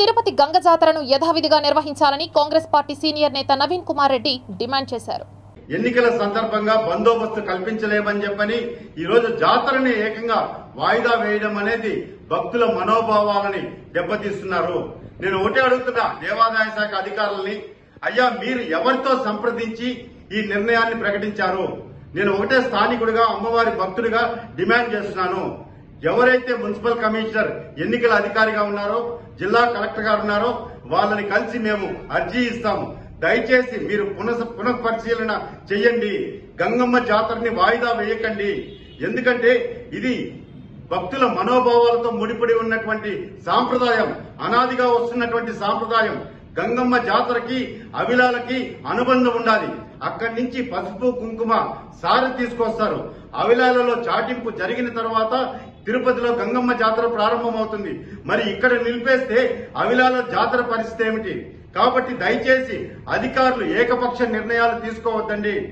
తిరుపతి గంగ జాతరను యథావిధిగా నిర్వహించాలని Congress party senior నేత నవీన్ కుమార్ రెడ్డి డిమాండ్ చేశారు. ఎన్నికల సందర్భంగా బందోబస్తు కల్పించలేమని చెప్పని ఈ రోజు జాతరని ఏకంగా వాయిదా వేయడం అనేది భక్తుల మనోభావాలని దెబ్బతీస్తున్నారు. నేను ఒకటే అడుగుతున్నా దేవాదాయ శాఖ అధికారులని, అయ్యా మీరు ఎవరితో సంప్రదించి ఈ నిర్ణయాన్ని ప్రకటించారు? నేను ఒకటే స్థానికుడిగా అమ్మవారి భక్తుడిగా డిమాండ్ చేస్తున్నాను. ఎవరైతే మున్సిపల్ కమిషనర్ ఎన్నికల అధికారిగా ఉన్నారో, జిల్లా కలెక్టర్ గారు ఉన్నారో వాళ్ళని కలిసి మేము అర్జీ ఇస్తాము. దయచేసి మీరు పునఃపరిశీలన చేయండి. గంగమ్మ జాతరని వాయిదా వేయకండి. ఎందుకంటే ఇది భక్తుల మనోభావాలతో ముడిపడి ఉన్నటువంటి సాంప్రదాయం, అనాదిగా వస్తున్నటువంటి సాంప్రదాయం. గంగమ్మ జాతరకి అవిలాలకి అనుబంధం ఉండాలి. అక్కడి నుంచి పసుపు కుంకుమ సారి తీసుకొస్తారు. అవిలాలలో చాటింపు జరిగిన తర్వాత తిరుపతిలో గంగమ్మ జాతర ప్రారంభమవుతుంది. మరి ఇక్కడ నిలిపేస్తే అవిలాల జాతర పరిస్థితి ఏమిటి? కాబట్టి దయచేసి అధికారులు ఏకపక్ష నిర్ణయాలు తీసుకోవద్దండి.